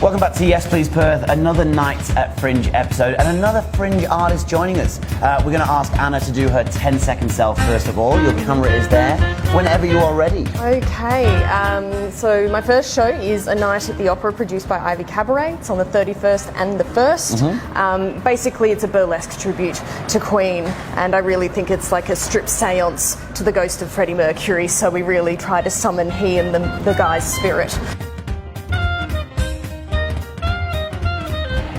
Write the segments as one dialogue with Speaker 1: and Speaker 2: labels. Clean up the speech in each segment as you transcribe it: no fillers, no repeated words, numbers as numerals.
Speaker 1: Welcome back to Yes Please Perth, another night at Fringe episode and another Fringe artist joining us. We're going to ask Anna to do her 10-second self first of all. Your camera is there whenever you are ready.
Speaker 2: Okay, so my first show is A Night at the Opera produced by a.k.a. Cabaret. It's on the 31st and the 1st. Basically it's a burlesque tribute to Queen, and I really think it's like a strip-scéance to the ghost of Freddie Mercury, so we really try to summon he and the guy's spirit.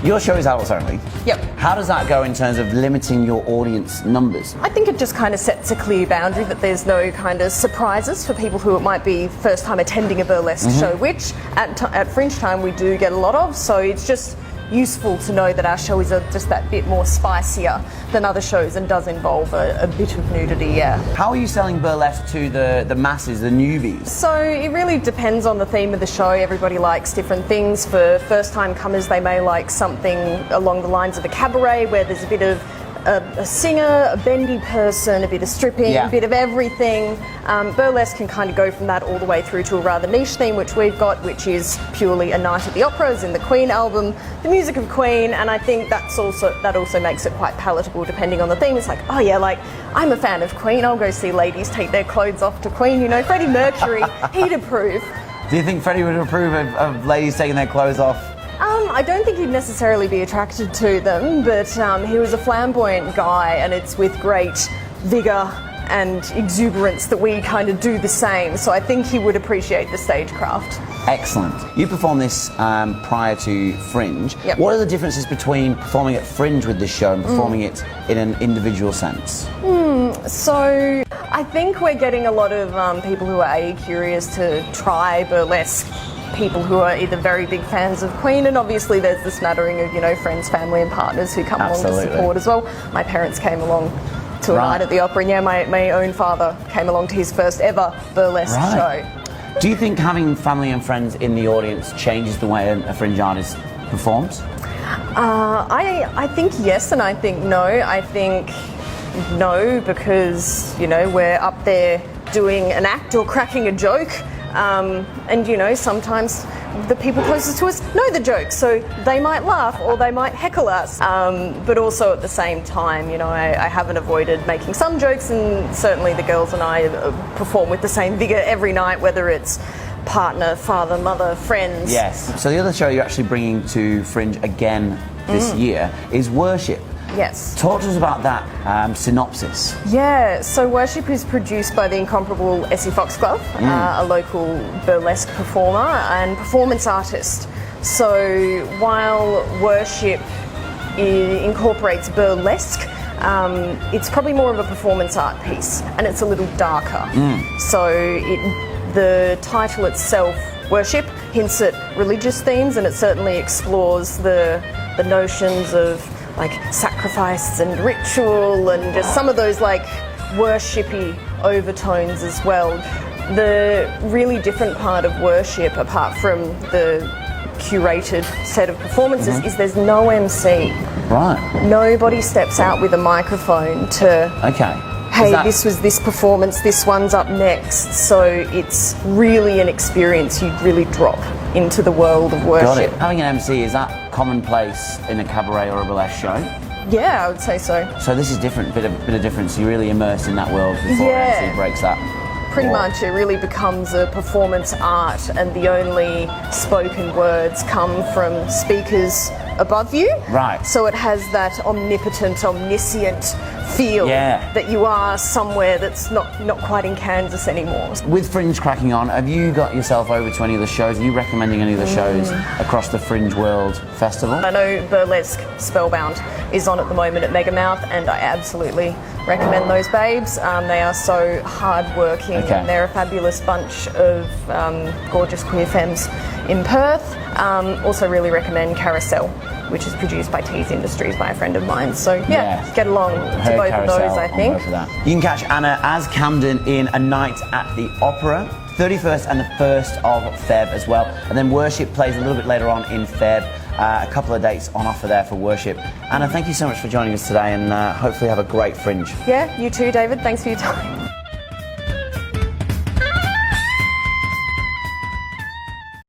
Speaker 1: Your show is adults only.
Speaker 2: Yep.
Speaker 1: How does that go in terms of limiting your audience numbers?
Speaker 2: I think it just kind of sets a clear boundary that there's no kind of surprises for people who it might be first time attending a burlesque show, which at Fringe time we do get a lot of, so it's just useful to know that our show is just that bit more spicier than other shows and does involve a bit of nudity, yeah.
Speaker 1: How are you selling burlesque to the masses, the newbies?
Speaker 2: So it really depends on the theme of the show. Everybody likes different things. For first time comers, they may like something along the lines of a cabaret where there's a bit of a singer, a bendy person, a bit of stripping, a bit of everything. Burlesque can kind of go from that all the way through to a rather niche theme, which we've got, which is purely A Night at the Opera, as in the Queen album, the music of Queen, and I think that also makes it quite palatable depending on the theme. It's like, oh yeah, like, I'm a fan of Queen, I'll go see ladies take their clothes off to Queen, you know, Freddie Mercury, he'd approve.
Speaker 1: Do you think Freddie would approve of ladies taking their clothes off?
Speaker 2: I don't think he'd necessarily be attracted to them, but he was a flamboyant guy, and it's with great vigour and exuberance that we kind of do the same, so I think he would appreciate the stagecraft.
Speaker 1: Excellent. You performed this prior to Fringe.
Speaker 2: Yep.
Speaker 1: What are the differences between performing at Fringe with this show and performing it in an individual sense?
Speaker 2: So I think we're getting a lot of people who are curious to try burlesque, people who are either very big fans of Queen, and obviously there's the smattering of, you know, friends, family and partners who come along to support as well. My parents came along to A Night at the Opera, and yeah, my own father came along to his first ever burlesque show.
Speaker 1: Do you think having family and friends in the audience changes the way a Fringe artist performs?
Speaker 2: I think yes, and I think no. I think no, because, you know, we're up there doing an act or cracking a joke. And you know, sometimes the people closest to us know the joke, so they might laugh or they might heckle us. But also at the same time, you know, I haven't avoided making some jokes, and certainly the girls and I perform with the same vigour every night, whether it's partner, father, mother, friends.
Speaker 1: Yes. So the other show you're actually bringing to Fringe again this year is Worship.
Speaker 2: Yes.
Speaker 1: Talk to us about that synopsis.
Speaker 2: Yeah, so Worship is produced by the incomparable Essie Foxglove, a local burlesque performer and performance artist. So while Worship incorporates burlesque, it's probably more of a performance art piece, and it's a little darker. So the title itself, Worship, hints at religious themes, and it certainly explores the notions of like sacrifice and ritual and just some of those like worshipy overtones as well. The really different part of Worship, apart from the curated set of performances, is there's no MC.
Speaker 1: Right.
Speaker 2: Nobody steps out with a microphone to, hey, this was this performance, this one's up next. So it's really an experience you really drop into the world of worship.
Speaker 1: Got it. Having an MC, is that commonplace in a cabaret or a burlesque show?
Speaker 2: Yeah, I would say so.
Speaker 1: So this is different, bit of difference. You're really immersed in that world before an MC breaks that.
Speaker 2: Pretty much, it really becomes a performance art, and the only spoken words come from speakers above you.
Speaker 1: Right.
Speaker 2: So it has that omnipotent, omniscient feel that you are somewhere that's not quite in Kansas anymore.
Speaker 1: With Fringe cracking on, have you got yourself over to any of the shows? Are you recommending any of the shows across the Fringe World Festival? I
Speaker 2: know Burlesque Spellbound is on at the moment at Megamouth, and I absolutely recommend those babes. They are so hard-working, and they're a fabulous bunch of gorgeous queer femmes in Perth. Also really recommend Carousel, which is produced by Tees Industries by a friend of mine. So get along to both of those, I think.
Speaker 1: You can catch Anna as Camden in A Night at the Opera, 31st and the 1st of Feb as well. And then Worship plays a little bit later on in Feb. A couple of dates on offer there for Worship. Anna, thank you so much for joining us today, and hopefully have a great Fringe.
Speaker 2: Yeah, you too, David. Thanks for your time.